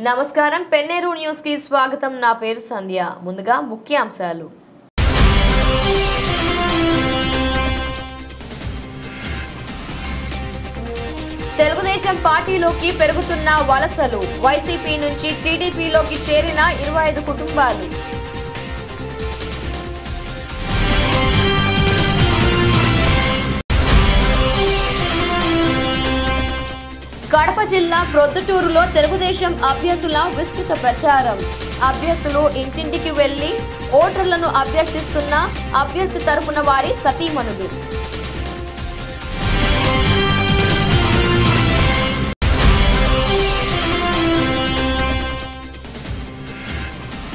నమస్కారం పెన్నేరు న్యూస్ కి స్వాగతం నా పేరు సంధ్య ముందుగా ముఖ్యాంశాలు తెలుగుదేశం పార్టీలోకి పెరుగుతున్న వలసలు వైసీపీ నుంచి టీడీపీలోకి చేరిన 25 కుటుంబాలు కడప జిల్లా ప్రొద్దుటూరులో తెలుగుదేశం అభ్యర్థుల విస్తృత ప్రచారం అభ్యర్థులు ఇంటింటికి వెళ్లి ఓటర్లను అభ్యర్థిస్తున్న అభ్యర్థి తరపున వారి సతీమణులు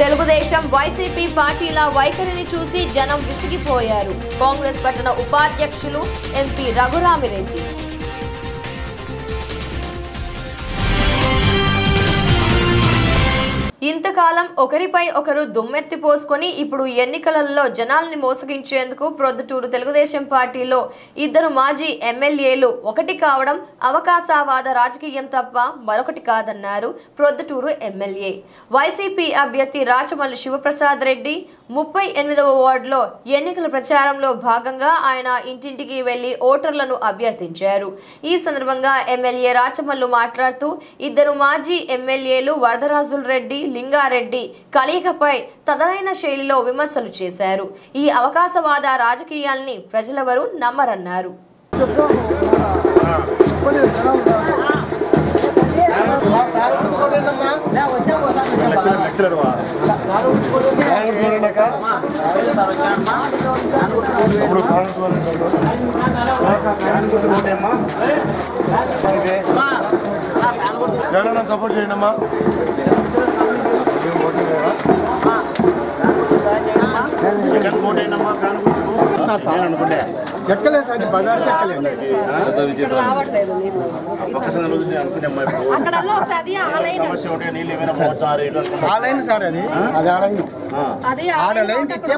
తెలుగుదేశం వైసీపీ పార్టీల వైఖరిని చూసి జనం విసిగిపోయారు కాంగ్రెస్ పట్టణ ఉపాధ్యక్షులు ఎంపీ రఘురామిరెడ్డి ఇంతకాలం ఒకరిపై ఒకరు దుమ్మెత్తి పోసుకొని ఇప్పుడు ఎన్నికలలో జనాల్ని మోసగించేందుకు ప్రొద్దుటూరు తెలుగుదేశం పార్టీలో 2 మాజీ ఎమ్మెల్యేలు ఒకటి కావడం అవకాశవాద రాజకీయం తప్ప మరొకటి కాదన్నారు ప్రొద్దుటూరు ఎమ్మెల్యే వైసీపీ అభ్యర్థి రాచమల్లి శివప్రసాద్ రెడ్డి 38వ వార్డులో ఎన్నికల ప్రచారంలో భాగంగా ఆయన ఇంటింటికి వెళ్లి ఓటర్లను అభ్యర్థించారు ఈ సందర్భంగా ఎమ్మెల్యే రాచమల్లు మాట్లాడుతూ 2 మాజీ ఎమ్మెల్యేలు వరదరాజుల రెడ్డి లింగారెడ్డి కలయికపై తదనైన శైలిలో విమర్శలు చేశారు ఈ అవకాశవాద రాజకీయాల్ని ప్రజలెవరూ నమ్మరన్నారు సపోర్ట్ చేయండమ్మా చెక్కలేదు బజార్ ఆలైన్ సార్ అది ఆడలైన్ ఇచ్చే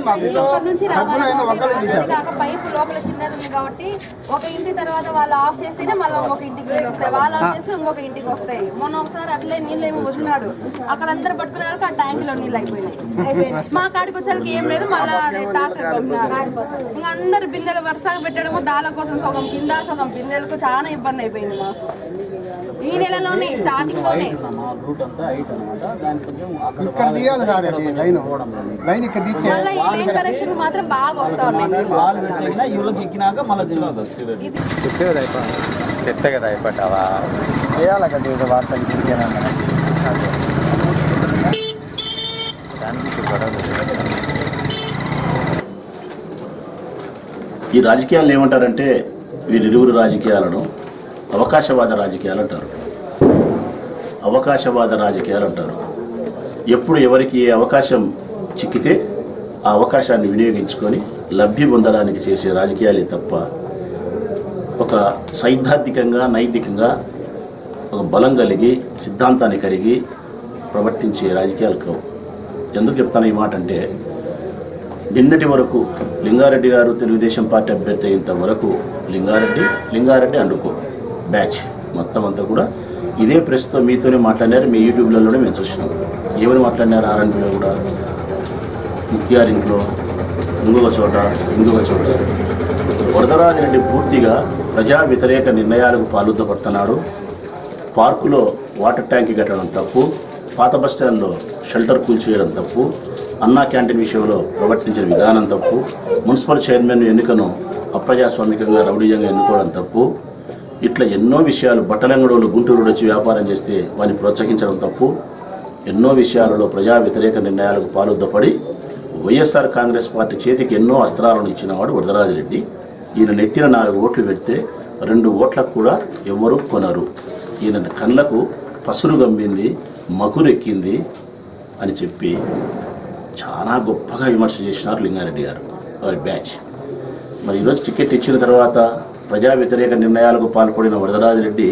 పైపు లోపల చిన్నది ఉంది కాబట్టి ఒక ఇంటి తర్వాత వాళ్ళు ఆఫ్ చేస్తేనే మళ్ళీ ఇంకొక ఇంటికి నీళ్ళు వస్తాయి వాళ్ళు ఆఫ్ చేస్తే ఇంకొక ఇంటికి వస్తాయి మొన్న ఒకసారి అట్లే నీళ్ళు ఏమో వదిలినాడు అక్కడ అందరు పట్టుకునే వరకు ఆ ట్యాంక్ లో నీళ్ళు అయిపోయినాయి మా కాడికి వచ్చేసరికి ఏం లేదు మళ్ళీ ట్రాక్టర్ ఇంకా అందరు బిందెలు వరుసగా పెట్టడము దాల కోసం సగం కింద సగం బిందెలకు చాలా ఇబ్బంది అయిపోయింది మాకు ఈ నెలలోనే స్టార్టింగ్ లోనే ఇక్కడ తీయాలి సార్ అది లైన్ ఇక్కడ మళ్ళీ ఈ లైన్ కనెక్షన్ మాత్రం బాగా వస్తా ఉన్నాయి చెత్త కదా అయిపోతావా చేయాలి కదా వార్తలు ఈ రాజకీయాలు ఏమంటారంటే వీరిరువురు రాజకీయాలను అవకాశవాద రాజకీయాలు అంటారు అవకాశవాద రాజకీయాలు అంటారు ఎప్పుడు ఎవరికి ఏ అవకాశం చిక్కితే ఆ అవకాశాన్ని వినియోగించుకొని లబ్ధి పొందడానికి చేసే రాజకీయాలే తప్ప ఒక సైద్ధాంతికంగా నైతికంగా ఒక బలం కలిగి సిద్ధాంతాన్ని కలిగి ప్రవర్తించే రాజకీయాలు కావు ఎందుకు చెప్తాను ఈ మాట అంటే నిన్నటి వరకు లింగారెడ్డి గారు తెలుగుదేశం పార్టీ అభ్యర్థి అయినంత వరకు లింగారెడ్డి అండుకో బ్యాచ్ మొత్తం అంతా కూడా ఇదే ప్రెస్తో మీతోనే మాట్లాడారు మీ యూట్యూబ్లలోనే మేము చూసినాం ఏమని మాట్లాడినారు ఆర్ఎన్బిలో కూడా ముత్యారింట్లో ఇంకొక చోట వరదరాజిరెడ్డి పూర్తిగా ప్రజా వ్యతిరేక నిర్ణయాలకు పాల్పడుతున్నాడు పార్కులో వాటర్ ట్యాంక్ కట్టడం తప్పు పాత బస్టాండ్లో షెల్టర్ కూల్చేయడం తప్పు అన్నా క్యాంటీన్ విషయంలో ప్రవర్తించిన విధానం తప్పు మున్సిపల్ చైర్మన్ ఎన్నికను అప్రజాస్వామికంగా రౌడీయంగా ఎన్నుకోవడం తప్పు ఇట్లా ఎన్నో విషయాలు బట్టలంగడోళ్ళు గుంటూరు వచ్చి వ్యాపారం చేస్తే వారిని ప్రోత్సహించడం తప్పు ఎన్నో విషయాలలో ప్రజా వ్యతిరేక నిర్ణయాలకు పాల్పడి వైఎస్ఆర్ కాంగ్రెస్ పార్టీ చేతికి ఎన్నో అస్త్రాలను ఇచ్చినవాడు వరదరాజిరెడ్డి ఈయన నెత్తిన 4 ఓట్లు పెడితే 2 ఓట్లకు కూడా ఎవరు కొనరు ఈయన కళ్ళకు పసురు గమ్మింది మకురెక్కింది అని చెప్పి చాలా గొప్పగా విమర్శ చేసినారు లింగారెడ్డి గారు వారి బ్యాచ్ మరి ఈరోజు టికెట్ ఇచ్చిన తర్వాత ప్రజా వ్యతిరేక నిర్ణయాలకు పాల్పడిన వరదరాజిరెడ్డి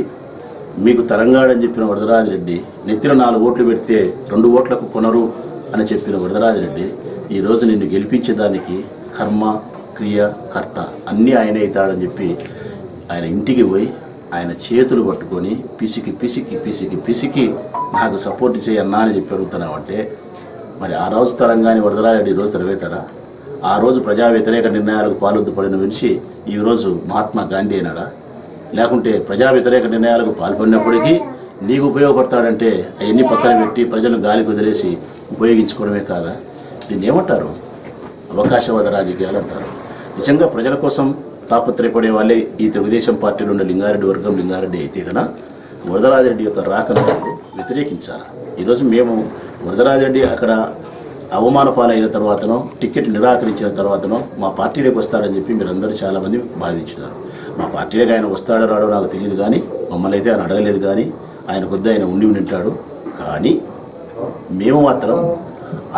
మీకు తరంగాడని చెప్పిన వరదరాజిరెడ్డి నెత్తిన 4 ఓట్లు పెడితే 2 ఓట్లకు కొనరు అని చెప్పిన వరదరాజిరెడ్డి ఈరోజు నిన్ను గెలిపించేదానికి కర్మ క్రియ కర్త అన్నీ ఆయనే అవుతాడని చెప్పి ఆయన ఇంటికి పోయి ఆయన చేతులు పట్టుకొని పిసికి పిసికి పిసికి పిసికి నాకు సపోర్ట్ చేయన్నా అని చెప్పి అడుగుతున్నామంటే మరి ఆ రోజు తరంగాని వరదరాజరెడ్డి ఈరోజు తెరవేతాడా? ఆ రోజు ప్రజా వ్యతిరేక నిర్ణయాలకు పాల్పడిన మనిషి ఈరోజు మహాత్మా గాంధీ అయినాడా? లేకుంటే ప్రజా వ్యతిరేక నిర్ణయాలకు పాల్పడినప్పటికీ నీకు ఉపయోగపడతాడంటే అవన్నీ పక్కన పెట్టి ప్రజలను గాలికి వదిలేసి ఉపయోగించుకోవడమే కాదా? దీన్ని ఏమంటారు? అవకాశవాద రాజకీయాలు అంటారు. నిజంగా ప్రజల కోసం తాపత్రయపడే వాళ్ళే ఈ తెలుగుదేశం పార్టీలో ఉన్న లింగారెడ్డి వర్గం లింగారెడ్డి అయితే కన్నా వరదరాజరెడ్డి యొక్క రాకను వ్యతిరేకించాలి. ఈరోజు మేము వరదరాజరెడ్డి అక్కడ అవమాన పాలైన తర్వాతనో టికెట్ నిరాకరించిన తర్వాతనో మా పార్టీలోకి వస్తాడని చెప్పి మీరందరూ చాలామంది భావించినారు. మా పార్టీలోకి ఆయన వస్తాడో రాడో నాకు తెలియదు, కానీ మమ్మల్ని అయితే ఆయన అడగలేదు, కానీ ఆయన కొద్ది ఆయన ఉండి ఉంటాడు. కానీ మేము మాత్రం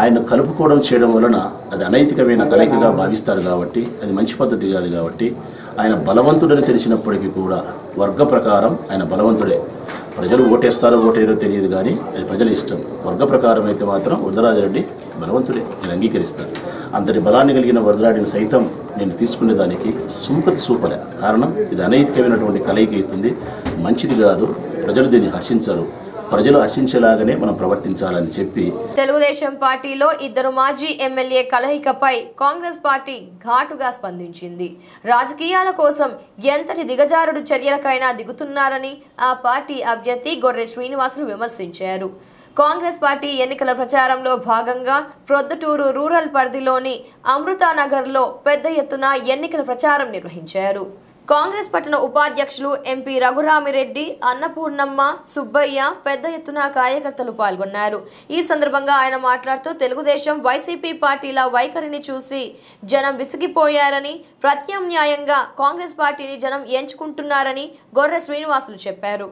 ఆయన కలుపుకోవడం చేయడం వలన అది అనైతికమైన కలయికగా భావిస్తారు కాబట్టి అది మంచి పద్ధతి కాదు. కాబట్టి ఆయన బలవంతుడని తెలిసినప్పటికీ కూడా వర్గ ప్రకారం ఆయన బలవంతుడే. ప్రజలు ఓటేస్తారో ఓటేరో తెలియదు, కానీ అది ప్రజల ఇష్టం. వర్గ ప్రకారం అయితే మాత్రం వరదరాజరెడ్డి బలవంతుడే, నేను అంగీకరిస్తాను. అంతటి బలాన్ని కలిగిన వరదరాజుని సైతం నేను తీసుకునేదానికి సుముఖత చూపలే. కారణం ఇది అనైతికమైనటువంటి కలయిక అవుతుంది, మంచిది కాదు. ప్రజలు దీన్ని హర్షించరు. ప్రజలు హర్షించేలాగానే మనం ప్రవర్తించాలని చెప్పి తెలుగుదేశం పార్టీలో ఇద్దరు మాజీ ఎమ్మెల్యే కలయికపై కాంగ్రెస్ పార్టీ ఘాటుగా స్పందించింది. రాజకీయాల కోసం ఎంతటి దిగజారుడు చర్యలకైనా దిగుతున్నారని ఆ పార్టీ అభ్యర్థి గొర్రె శ్రీనివాసులు విమర్శించారు. కాంగ్రెస్ పార్టీ ఎన్నికల ప్రచారంలో భాగంగా ప్రొద్దుటూరు రూరల్ పరిధిలోని అమృతానగర్లో పెద్ద ఎత్తున ఎన్నికల ప్రచారం నిర్వహించారు. కాంగ్రెస్ పట్టణ ఉపాధ్యక్షులు ఎంపీ రఘురామిరెడ్డి, అన్నపూర్ణమ్మ, సుబ్బయ్య పెద్ద ఎత్తున కార్యకర్తలు పాల్గొన్నారు. ఈ సందర్భంగా ఆయన మాట్లాడుతూ తెలుగుదేశం వైసీపీ పార్టీల వైఖరిని చూసి జనం విసిగిపోయారని, ప్రత్యామ్నాయంగా కాంగ్రెస్ పార్టీని జనం ఎంచుకుంటున్నారని గొర్రె శ్రీనివాసులు చెప్పారు.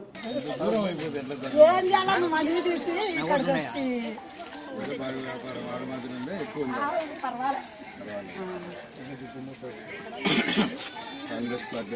కాంగ్రెస్ పార్టీ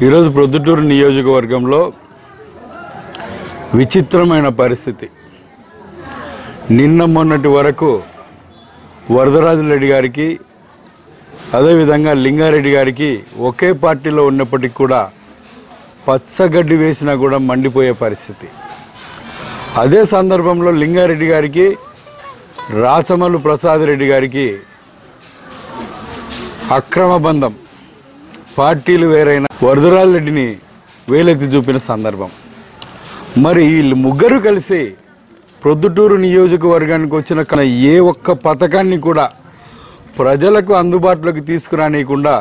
ఈరోజు ప్రొద్దుటూరు నియోజకవర్గంలో విచిత్రమైన పరిస్థితి. నిన్న మొన్నటి వరకు వరదరాజరెడ్డి గారికి అదేవిధంగా లింగారెడ్డి గారికి ఒకే పార్టీలో ఉన్నప్పటికీ కూడా పచ్చగడ్డి వేసినా కూడా మండిపోయే పరిస్థితి. అదే సందర్భంలో లింగారెడ్డి గారికి రాచమల్లు ప్రసాద్ రెడ్డి గారికి అక్రమ బంధం, పార్టీలు వేరైన వరదరాజరెడ్డిని వేలెత్తి చూపిన సందర్భం. మరి వీళ్ళు ముగ్గురు కలిసి ప్రొద్దుటూరు నియోజకవర్గానికి వచ్చిన ఏ ఒక్క పథకాన్ని కూడా ప్రజలకు అందుబాటులోకి తీసుకురానియకుండా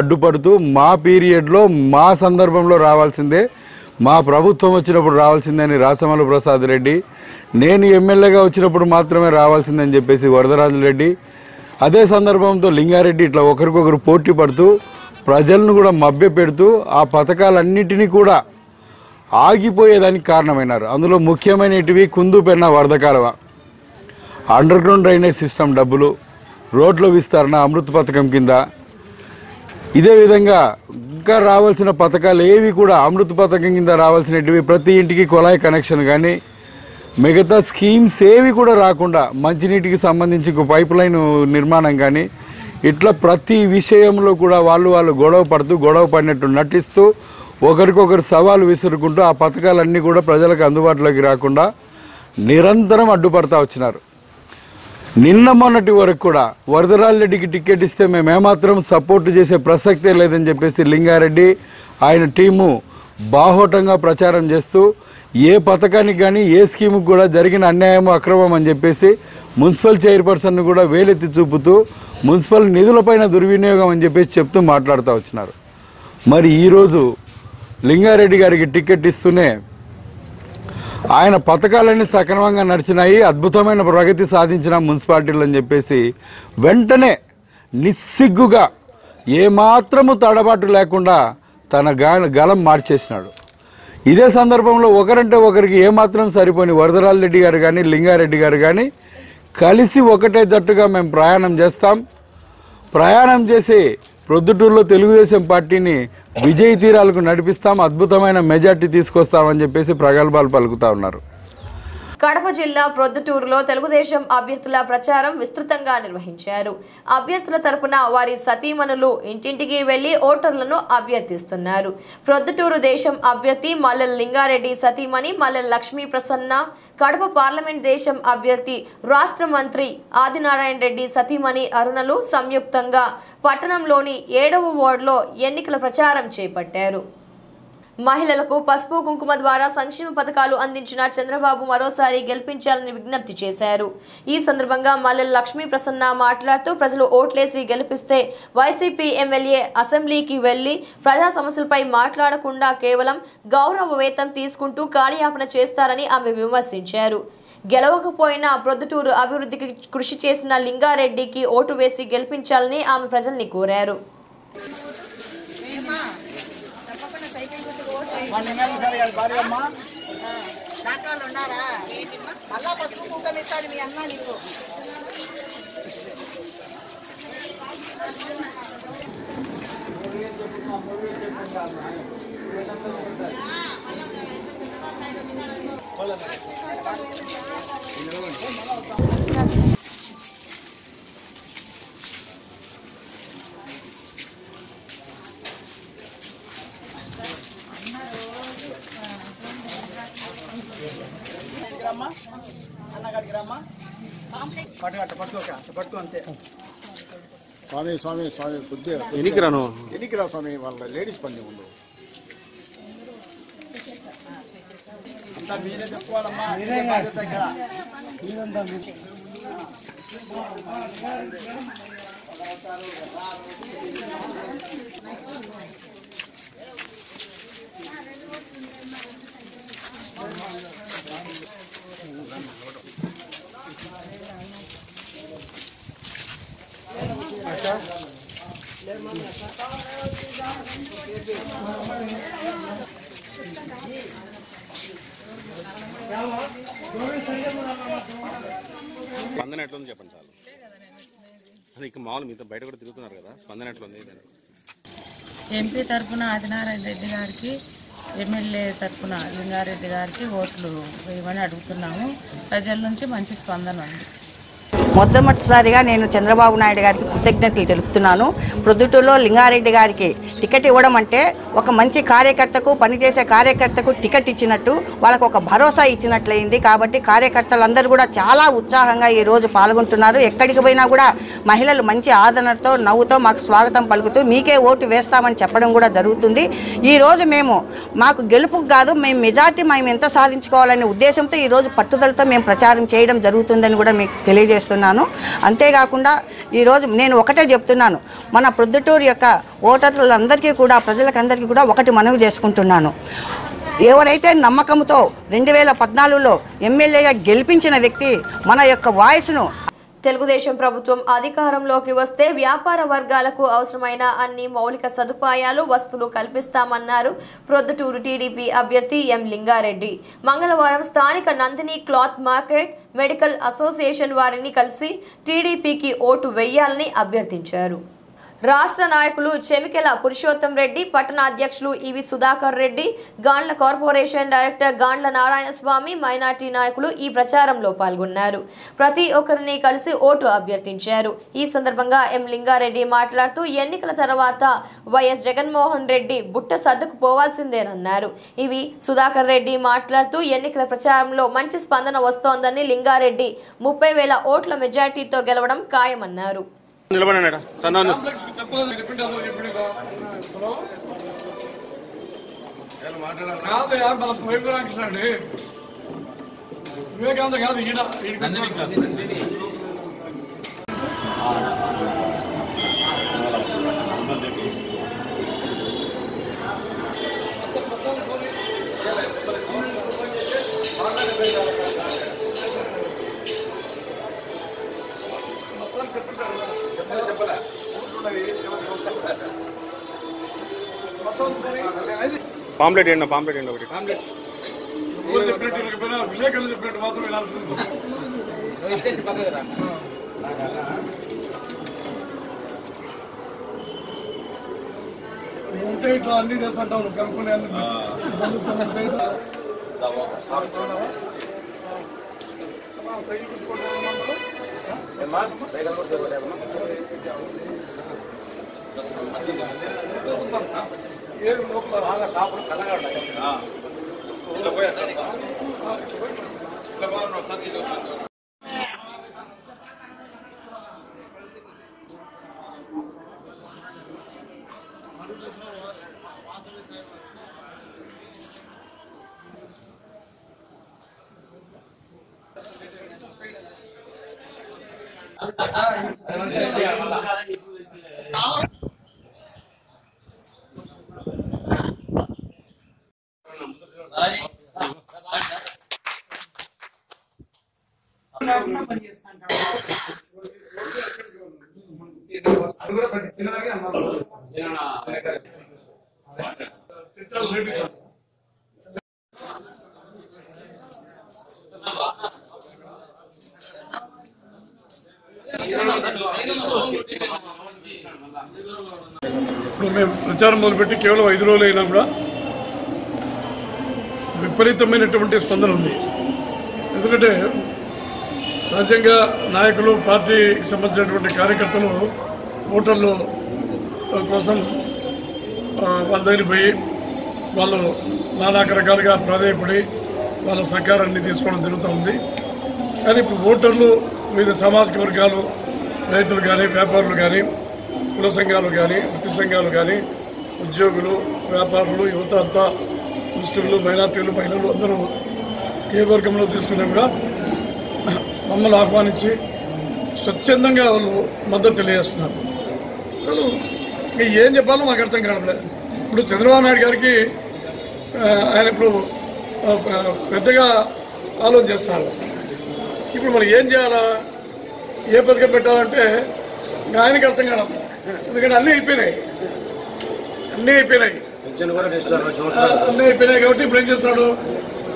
అడ్డుపడుతూ మా పీరియడ్లో మా సందర్భంలో రావాల్సిందే, మా ప్రభుత్వం వచ్చినప్పుడు రావాల్సిందే అని రాచమల్లు ప్రసాద్ రెడ్డి, నేను ఎమ్మెల్యేగా వచ్చినప్పుడు మాత్రమే రావాల్సిందని చెప్పేసి వరదరాజరెడ్డి, అదే సందర్భంతో లింగారెడ్డి ఇట్లా ఒకరికొకరు పోటీ పడుతూ ప్రజలను కూడా మభ్య పెడుతూ ఆ పథకాలన్నింటినీ కూడా ఆగిపోయేదానికి కారణమైనారు. అందులో ముఖ్యమైనటివి కుందుపెన్న వరద కాలువ, అండర్ గ్రౌండ్ డ్రైనేజ్ సిస్టమ్ డబ్బులు, రోడ్ల విస్తరణ అమృత్ పథకం కింద, ఇదే విధంగా ఇంకా రావాల్సిన పథకాలు ఏవి కూడా అమృత్ పథకం కింద రావాల్సినవి ప్రతి ఇంటికి కుళాయి కనెక్షన్ కానీ మిగతా స్కీమ్స్ ఏవి కూడా రాకుండా మంచినీటికి సంబంధించి పైప్ లైన్ నిర్మాణం కానీ ఇట్లా ప్రతి విషయంలో కూడా వాళ్ళు గొడవ పడినట్టు నటిస్తూ ఒకరికొకరు సవాలు విసురుకుంటూ ఆ పథకాలన్నీ కూడా ప్రజలకు అందుబాటులోకి రాకుండా నిరంతరం అడ్డుపడతా వచ్చినారు. నిన్న మొన్నటి వరకు కూడా వరదరాజరెడ్డికి టికెట్ ఇస్తే మేము ఏమాత్రం సపోర్ట్ చేసే ప్రసక్తే లేదని చెప్పేసి లింగారెడ్డి ఆయన టీము బాహోటంగా ప్రచారం చేస్తూ ఏ పథకానికి కానీ ఏ స్కీముకు కూడా జరిగిన అన్యాయం అక్రమం అని చెప్పేసి మున్సిపల్ చైర్పర్సన్ను కూడా వేలెత్తి చూపుతూ మున్సిపల్ నిధులపైన దుర్వినియోగం అని చెప్పేసి చెప్తూ మాట్లాడుతూ వచ్చినారు. మరి ఈరోజు లింగారెడ్డి గారికి టికెట్ ఇస్తూనే ఆయన పథకాలన్నీ సక్రమంగా నడిచినాయి, అద్భుతమైన ప్రగతి సాధించిన మున్సిపాలిటీలు అని చెప్పేసి వెంటనే నిస్సిగ్గుగా ఏమాత్రము తడబాటు లేకుండా తన గలం మార్చేసినాడు. ఇదే సందర్భంలో ఒకరంటే ఒకరికి ఏమాత్రం సరిపోని వరదరాజ రెడ్డి గారు కానీ లింగారెడ్డి గారు కానీ కలిసి ఒకటే జట్టుగా మేము ప్రయాణం చేస్తాం. ప్రయాణం చేసి ప్రొద్దుటూరులో తెలుగుదేశం పార్టీని విజయ తీరాలకు నడిపిస్తాం, అద్భుతమైన మెజార్టీ తీసుకొస్తామని చెప్పేసి ప్రగల్భాలు పలుకుతా ఉన్నారు. కడప జిల్లా ప్రొద్దుటూరులో తెలుగుదేశం అభ్యర్థుల ప్రచారం విస్తృతంగా నిర్వహించారు. అభ్యర్థుల తరపున వారి సతీమణులు ఇంటింటికి వెళ్లి ఓటర్లను అభ్యర్థిస్తున్నారు. ప్రొద్దుటూరు దేశం అభ్యర్థి మల్లెల లింగారెడ్డి సతీమణి మల్లెల లక్ష్మీ ప్రసన్న, కడప పార్లమెంట్ దేశం అభ్యర్థి రాష్ట్ర మంత్రి ఆదినారాయణ రెడ్డి సతీమణి అరుణలు సంయుక్తంగా పట్టణంలోని 7వ వార్డులో ఎన్నికల ప్రచారం చేపట్టారు. మహిళలకు పసుపు కుంకుమ ద్వారా సంక్షేమ పథకాలు అందించిన చంద్రబాబు మరోసారి గెలిపించాలని విజ్ఞప్తి చేశారు. ఈ సందర్భంగా మల్లెల లక్ష్మీ ప్రసన్న మాట్లాడుతూ ప్రజలు ఓట్లేసి గెలిపిస్తే వైసీపీ ఎమ్మెల్యే అసెంబ్లీకి వెళ్లి ప్రజా సమస్యలపై మాట్లాడకుండా కేవలం గౌరవ వేతనం తీసుకుంటూ కాలయాపన చేస్తారని ఆమె విమర్శించారు. గెలవకపోయినా ప్రొద్దుటూరు అభివృద్ధికి కృషి చేసిన లింగారెడ్డికి ఓటు వేసి గెలిపించాలని ఆమె ప్రజల్ని కోరారు. స్వామి స్వామి స్వామి కొద్దిగా ఎన్నికరా స్వామి వాళ్ళ లేడీస్ పని ఉండు. అంతా మీరే చెప్పుకోవాలమ్మా, మీరే బాధ్యత ఇక్కడ. స్పందన ఎట్లుంది చెప్పండి చాలు. అది ఇక మామూలు మీతో బయట కూడా తిరుగుతున్నారు కదా, స్పందన ఎట్లుంది? ఎంపీ తరఫున ఆదినారాయణ రెడ్డి గారికి, ఎమ్మెల్యే తరఫున లింగారెడ్డి గారికి ఓట్లు వేయమని అడుగుతున్నాము. ప్రజల నుంచి మంచి స్పందన ఉంది. మొట్టమొదటిసారిగా నేను చంద్రబాబు నాయుడు గారికి కృతజ్ఞతలు తెలుపుతున్నాను. ప్రొద్దుటూరులో లింగారెడ్డి గారికి టికెట్ ఇవ్వడం అంటే ఒక మంచి కార్యకర్తకు, పనిచేసే కార్యకర్తకు టికెట్ ఇచ్చినట్టు, వాళ్ళకు ఒక భరోసా ఇచ్చినట్లయింది. కాబట్టి కార్యకర్తలందరూ కూడా చాలా ఉత్సాహంగా ఈరోజు పాల్గొంటున్నారు. ఎక్కడికి పోయినా కూడా మహిళలు మంచి ఆదరణతో, నవ్వుతో మాకు స్వాగతం పలుకుతూ మీకే ఓటు వేస్తామని చెప్పడం కూడా జరుగుతుంది. ఈరోజు మేము మాకు గెలుపుకు కాదు, మేము మెజార్టీ మేము ఎంత సాధించుకోవాలనే ఉద్దేశంతో ఈరోజు పట్టుదలతో మేము ప్రచారం చేయడం జరుగుతుందని కూడా మీకు తెలియజేస్తున్నాను. అంతేకాకుండా ఈరోజు నేను ఒకటే చెప్తున్నాను, మన ప్రొద్దుటూరు యొక్క ఓటర్లందరికీ కూడా, ప్రజలకందరికీ కూడా ఒకటి మనవి చేసుకుంటున్నాను. ఎవరైతే నమ్మకంతో 2014లో ఎమ్మెల్యేగా గెలిపించిన వ్యక్తి మన యొక్క వాయిస్ను, తెలుగుదేశం ప్రభుత్వం అధికారంలోకి వస్తే వ్యాపార వర్గాలకు అవసరమైన అన్ని మౌలిక సదుపాయాలు, వస్తువులు కల్పిస్తామన్నారు ప్రొద్దుటూరు టీడీపీ అభ్యర్థి ఎం లింగారెడ్డి. మంగళవారం స్థానిక Nandini cloth market medical association వారిని కలిసి టీడీపీకి ఓటు వేయాలని అభ్యర్థించారు. రాష్ట్ర నాయకులు చెమికెల పురుషోత్తం రెడ్డి, పట్టణ అధ్యక్షులు ఇవి సుధాకర్ రెడ్డి, గాండ్ల కార్పొరేషన్ డైరెక్టర్ గాండ్ల నారాయణ స్వామి, మైనార్టీ నాయకులు ఈ ప్రచారంలో పాల్గొన్నారు. ప్రతి ఒక్కరిని కలిసి ఓటు అభ్యర్థించారు. ఈ సందర్భంగా ఎం లింగారెడ్డి మాట్లాడుతూ ఎన్నికల తర్వాత వైఎస్ జగన్మోహన్ రెడ్డి బుట్ట సర్దుకుపోవాల్సిందేనన్నారు. ఇవి సుధాకర్ రెడ్డి మాట్లాడుతూ ఎన్నికల ప్రచారంలో మంచి స్పందన వస్తోందని, లింగారెడ్డి 30,000 ఓట్ల మెజార్టీతో గెలవడం ఖాయమన్నారు. నిలబడినాడా సన్నాను వివేకానంద కాదు ఈడ పాంప్లెట్ ఏంటి పాంప్లెట్ ఏంటి ఒకటి విలేకరులు చెప్పినట్టు మాత్రం వినాల్సింది. ఉంటే ఇట్లా అన్ని చేస్తుంటావు నువ్వు కనుక్కునే ఏది లోపల బాగా షాపులు కలగా ఉన్నాయి. ఇప్పుడు మేము ప్రచారం మొదలుపెట్టి కేవలం 5 రోజులు అయినా కూడా విపరీతమైనటువంటి స్పందన ఉంది. ఎందుకంటే సహజంగా నాయకులు, పార్టీకి సంబంధించినటువంటి కార్యకర్తలు ఓటర్లు కోసం వాళ్ళ దగ్గరికి పోయి వాళ్ళు నానా రకాలుగా ప్రాధాన్యపడి వాళ్ళ సహకారాన్ని తీసుకోవడం జరుగుతూ ఉంది. కానీ ఇప్పుడు ఓటర్లు వివిధ సామాజిక వర్గాలు, రైతులు కానీ, వ్యాపారులు కానీ, కుల సంఘాలు కానీ, వృత్తి సంఘాలు కానీ, ఉద్యోగులు, వ్యాపారులు, యువత అంతా, ముస్లింలు, మైనార్టీలు, మహిళలు అందరూ ఏ వర్గంలో తీసుకున్నా కూడా మమ్మల్ని ఆహ్వానించి స్వచ్ఛందంగా వాళ్ళు మద్దతు తెలియజేస్తున్నారు. అసలు ఏం చెప్పాలో మాకు అర్థం కావట్లేదు. ఇప్పుడు చంద్రబాబు నాయుడు గారికి ఆయన ఇప్పుడు పెద్దగా ఆలోచన చేస్తున్నారు. ఇప్పుడు మరి ఏం చేయాలా, ఏ పథకం పెట్టాలంటే ఆయనకి అర్థం కాదు. ఎందుకంటే అన్నీ అయిపోయినాయి కాబట్టి ఇప్పుడు ఏం చేస్తాడు,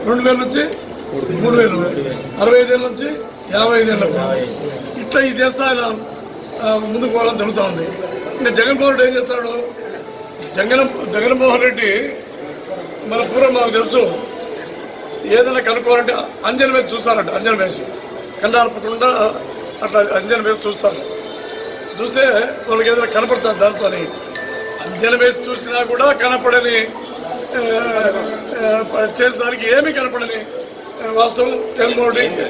2000 నుంచి 3000, 65 ఏళ్ళ నుంచి 55 ఏళ్ళకు ఇట్లా ఇది చేస్తా ఆయన ముందుకు పోవడం జరుగుతూ ఉంది. ఇంకా జగన్మోహన్ రెడ్డి ఏం చేస్తాడు, జగన్మోహన్ రెడ్డి మన పూర్వం మాకు తెలుసు, ఏదైనా కనుక్కోవాలంటే అంజన్ వేసి చూస్తారంట. అంజన్ వేసి కళ్ళార్పకుండా అట్లా అంజన్ వేసి చూస్తారు. చూస్తే వాళ్ళకి ఏదైనా కనపడుతుంది. దాంతో అంజన్ వేసి చూసినా కూడా కనపడని, చేసేదానికి ఏమీ కనపడని వాస్తవం జగన్మోహన్ రెడ్డి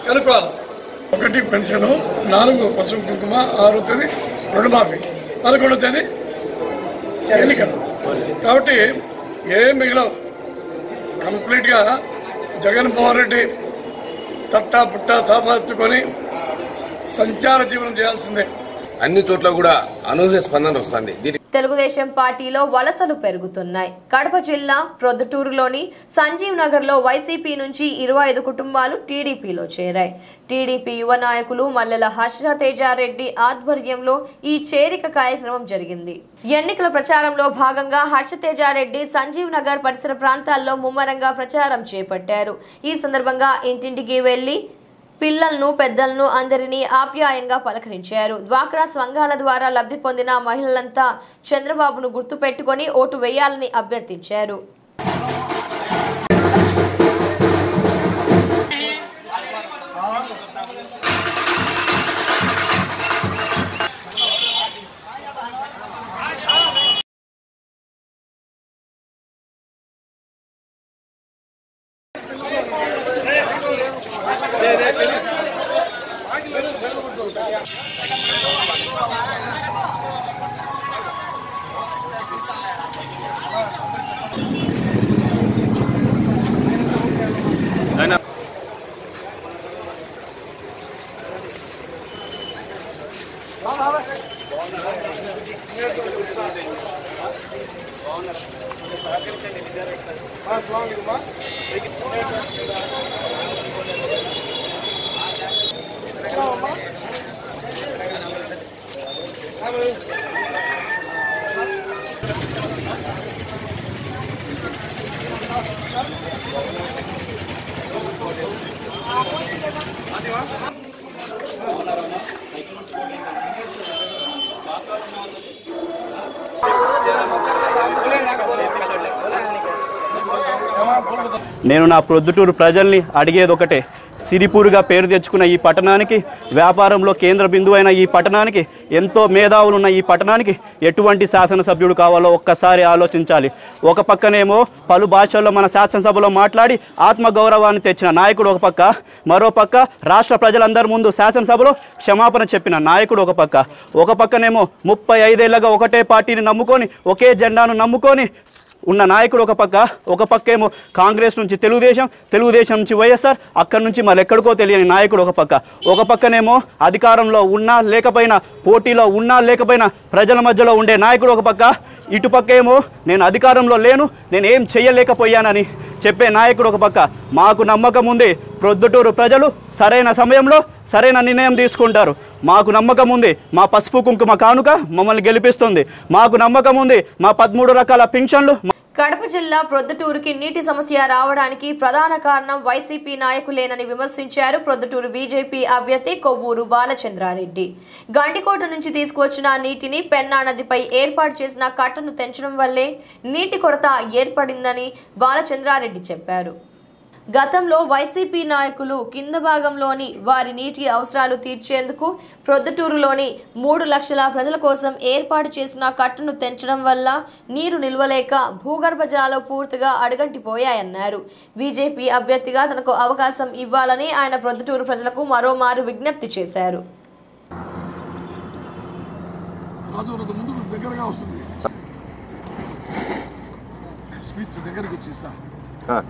కనుక్కోవాలి. 1 పెన్షన్, 4 పసుపు కుంకుమ, 6వ తేదీ రుణమాఫీ, 11వ తేదీ ఎన్నికలు. కాబట్టి ఏం మిగిలవు. కంప్లీట్గా జగన్మోహన్ రెడ్డి తట్టా పుట్టా చాపాెత్తుకొని సంచార జీవనం చేయాల్సిందే. అన్ని చోట్ల కూడా అనూహ్య స్పందన వస్తుంది. తెలుగుదేశం పార్టీలో వలసలు పెరుగుతున్నాయి. కడప జిల్లా ప్రొద్దుటూరులోని సంజీవ్ నగర్ లో వైసీపీ నుంచి 25 కుటుంబాలు టీడీపీలో చేరాయి. టీడీపీ యువ నాయకులు మల్లెల హర్షతేజారెడ్డి ఆధ్వర్యంలో ఈ చేరిక కార్యక్రమం జరిగింది. ఎన్నికల ప్రచారంలో భాగంగా హర్షతేజారెడ్డి సంజీవ్ నగర్ పరిసర ప్రాంతాల్లో ముమ్మరంగా ప్రచారం చేపట్టారు. ఈ సందర్భంగా ఇంటింటికి వెళ్లి పిల్లలను, పెద్దలను అందరినీ ఆప్యాయంగా పలకరించారు. డ్వాక్రా సంఘాల ద్వారా లబ్ధి పొందిన మహిళలంతా చంద్రబాబును గుర్తు పెట్టుకుని ఓటు వేయాలని అభ్యర్థించారు. నేను నా ప్రొద్దుటూరు ప్రజల్ని అడిగేది ఒకటే, సిరిపూరుగా పేరు తెచ్చుకున్న ఈ పట్టణానికి, వ్యాపారంలో కేంద్ర బిందువు అయిన ఈ పట్టణానికి, ఎంతో మేధావులున్న ఈ పట్టణానికి ఎటువంటి శాసనసభ్యుడు కావాలో ఒక్కసారి ఆలోచించాలి. ఒక పక్కనేమో పలు భాషల్లో మన శాసనసభలో మాట్లాడి ఆత్మగౌరవాన్ని తెచ్చిన నాయకుడు ఒక పక్క, మరో పక్క రాష్ట్ర ప్రజలందరి ముందు శాసనసభలో క్షమాపణ చెప్పిన నాయకుడు ఒక పక్కనేమో 35 ఏళ్లుగా ఒకటే పార్టీని నమ్ముకొని, ఒకే జెండాను నమ్ముకొని ఉన్న నాయకుడు ఒక పక్కేమో కాంగ్రెస్ నుంచి తెలుగుదేశం నుంచి వైఎస్ఆర్, అక్కడి నుంచి మళ్ళీ ఎక్కడికో తెలియని నాయకుడు ఒక పక్కనేమో అధికారంలో ఉన్నా లేకపోయినా, పోటీలో ఉన్నా లేకపోయినా ప్రజల మధ్యలో ఉండే నాయకుడు ఒక పక్క, ఇటుపక్కేమో నేను అధికారంలో లేను, నేను ఏం చెయ్యలేకపోయానని చెప్పే నాయకుడు ఒక పక్క. మాకు నమ్మకం ఉంది, ప్రొద్దుటూరు ప్రజలు సరైన సమయంలో సరైన నిర్ణయం తీసుకుంటారు. మాకు నమ్మకం ఉంది, మా పసుపు కుంకుమ కానుక మమ్మల్ని గెలిపిస్తుంది. మాకు నమ్మకం ఉంది, మా 13 రకాల పింఛన్లు. కడప జిల్లా ప్రొద్దుటూరుకి నీటి సమస్య రావడానికి ప్రధాన కారణం వైసీపీ నాయకులేనని విమర్శించారు ప్రొద్దుటూరు బీజేపీ అభ్యర్థి కొవ్వూరు బాలచంద్రారెడ్డి. గండికోట నుంచి తీసుకువచ్చిన నీటిని పెన్నా నదిపై ఏర్పాటు చేసిన కట్టను తెంచడం వల్లే నీటి కొరత ఏర్పడిందని బాలచంద్రారెడ్డి చెప్పారు. గతంలో వైసీపీ నాయకులు కింద భాగంలోని వారి నీటి అవసరాలు తీర్చేందుకు ప్రొద్దుటూరులోని 3 లక్షల ప్రజల కోసం ఏర్పాటు చేసిన కట్టును తెంచడం వల్ల నీరు నిల్వలేక భూగర్భ జలాలు పూర్తిగా అడుగంటిపోయాయన్నారు. బీజేపీ అభ్యర్థిగా తనకు అవకాశం ఇవ్వాలని ఆయన ప్రొద్దుటూరు ప్రజలకు మరోమారు విజ్ఞప్తి చేశారు.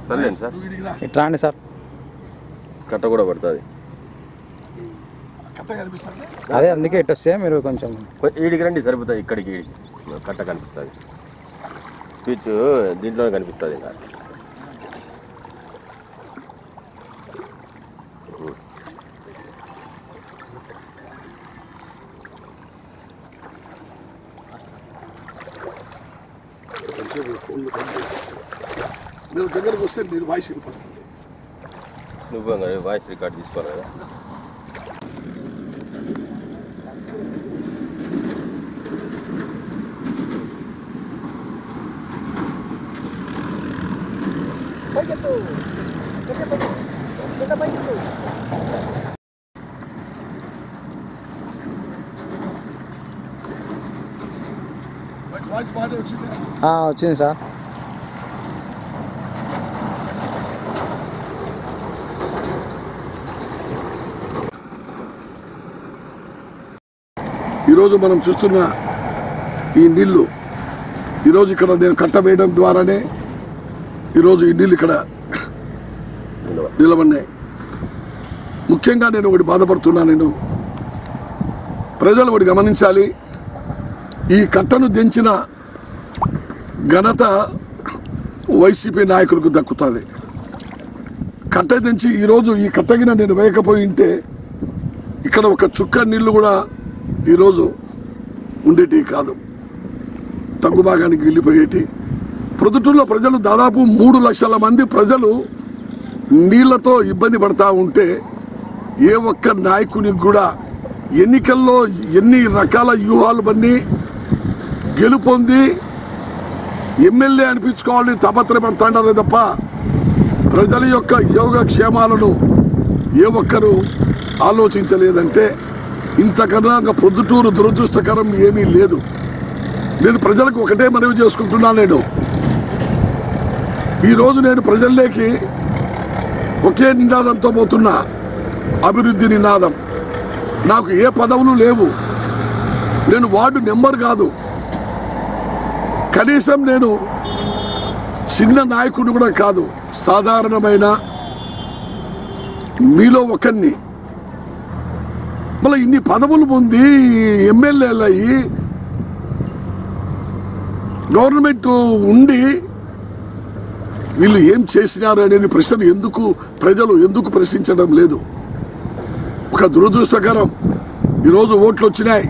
సర్లేండి సార్, ఇట్లా అండి సార్, కట్ట కూడా పడుతుంది. అదే అందుకే ఇటు వస్తే మీరు కొంచెం ఈడికి రండి, సరిపోతుంది. ఇక్కడికి కట్ట కనిపిస్తుంది, స్విచ్ దీంట్లోనే కనిపిస్తుంది. ఇంకా మీరు దగ్గరకు వస్తే మీరు వాయిస్ వినిపిస్తుంది. నువ్వు వాయిస్ రికార్డ్ తీసుకోవాలి కదా. వచ్చింది సార్. ఈరోజు మనం చూస్తున్న ఈ నీళ్లు, ఈరోజు ఇక్కడ నేను కట్టవేయడం ద్వారానే ఈరోజు ఈ నీళ్ళు ఇక్కడ నిలబడినాయి. ముఖ్యంగా నేను ఒకటి బాధపడుతున్నాను. నేను ప్రజలు ఒకటి గమనించాలి, ఈ కట్టను దించిన ఘనత వైసీపీ నాయకులకు దక్కుతుంది. కట్ట దించి ఈరోజు ఈ కట్టగిన నేను వేయకపోయి ఉంటే ఇక్కడ ఒక చుక్క నీళ్లు కూడా ఈరోజు ఉండేటి కాదు, తగ్గుభాగానికి వెళ్ళిపోయేటి. ప్రొద్దుటూరులో ప్రజలు దాదాపు 3 లక్షల మంది ప్రజలు నీళ్లతో ఇబ్బంది పడతా ఉంటే ఏ ఒక్క నాయకునికి కూడా ఎన్నికల్లో ఎన్ని రకాల వ్యూహాలు బన్ని గెలుపొంది ఎమ్మెల్యే అనిపించుకోవాలని తపత్రపడతాంటారే తప్ప ప్రజల యొక్క యోగక్షేమాలను ఏ ఒక్కరు ఆలోచించలేదంటే ఇంతకన్నా ప్రొద్దుటూరు దురదృష్టకరం ఏమీ లేదు. నేను ప్రజలకు ఒకటే మనవి చేసుకుంటున్నాను. నేను ఈరోజు నేను ప్రజల్లోకి ఒకే నినాదంతో పోతున్నా, అభివృద్ధి నినాదం. నాకు ఏ పదవులు లేవు, నేను వార్డు మెంబర్ కాదు, కనీసం నేను చిన్న నాయకుడిని కూడా కాదు, సాధారణమైన మీలో ఒకరిని. మళ్ళీ ఇన్ని పదవులు పొంది ఎమ్మెల్యేలు అయ్యి గవర్నమెంట్ ఉండి వీళ్ళు ఏం చేసినారు అనేది ప్రశ్న ప్రజలు ఎందుకు ప్రశ్నించడం లేదు? ఒక దురదృష్టకరం. ఈరోజు ఓట్లు వచ్చినాయి.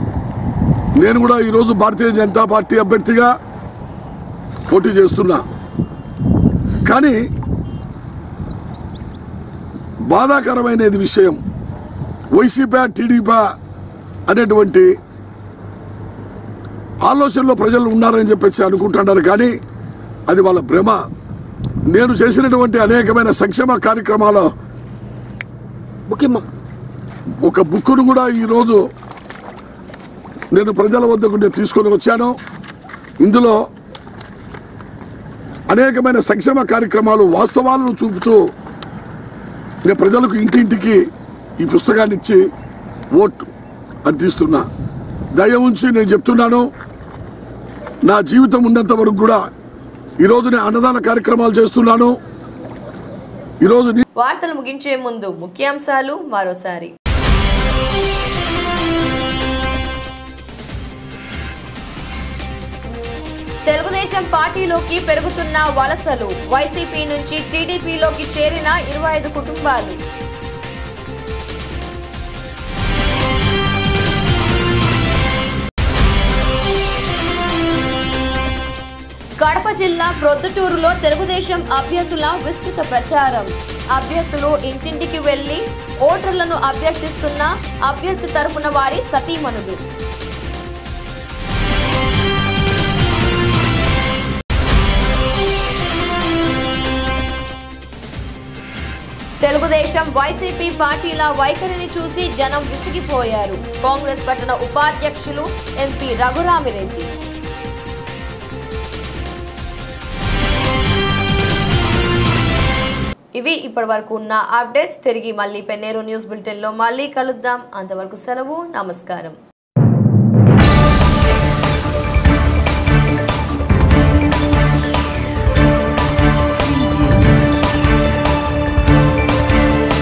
నేను కూడా ఈరోజు భారతీయ జనతా పార్టీ అభ్యర్థిగా పోటీ చేస్తున్నా. కానీ బాధాకరమైనది విషయం, వైసీపీ టీడీపీ అనేటువంటి ఆలోచనలో ప్రజలు ఉన్నారని చెప్పేసి అనుకుంటున్నారు. కానీ అది వాళ్ళ భ్రమ. నేను చేసినటువంటి అనేకమైన సంక్షేమ కార్యక్రమాల ఒక బుక్కును కూడా ఈరోజు నేను ప్రజల వద్దకు తీసుకొని వచ్చాను. ఇందులో అనేకమైన సంక్షేమ కార్యక్రమాలు వాస్తవాలను చూపుతూ నేను ప్రజలకు ఇంటింటికి ఈ పుస్తకాన్ని ఇచ్చి ఓటు అందిస్తున్నా. దయ ఉంచి నేను చెప్తున్నాను, నా జీవితం ఉన్నంత వరకు కూడా ఈరోజు నేను అన్నదాన కార్యక్రమాలు చేస్తున్నాను. ఈరోజు వార్తలు ముగించే ముందు ముఖ్యాంశాలు మరోసారి. తెలుగుదేశం పార్టీలోకి పెరుగుతున్న వలసలు. వైసీపీ నుంచి టీడీపీలోకి చేరిన 25 కుటుంబాలు. కడప జిల్లా ప్రొద్దుటూరులో తెలుగుదేశం అభ్యర్థుల విస్తృత ప్రచారం. అభ్యర్థులు ఇంటింటికి వెళ్లి ఓటర్లను అభ్యర్థిస్తున్న అభ్యర్థి తరపున వారి సతీమణులు. తెలుగుదేశం వైసీపీ పార్టీల వైఖరిని చూసి జనం విసిగిపోయారు. కాంగ్రెస్ పట్టణ ఉపాధ్యక్షులు ఎంపీ రఘురామిరెడ్డి. ఇవి ఇప్పటివరకు ఉన్న అప్డేట్స్. తిరిగి మళ్ళీ పెన్నేరు న్యూస్ బులెటిన్లో మళ్ళీ కలుద్దాం. అంతవరకు సెలవు. నమస్కారం.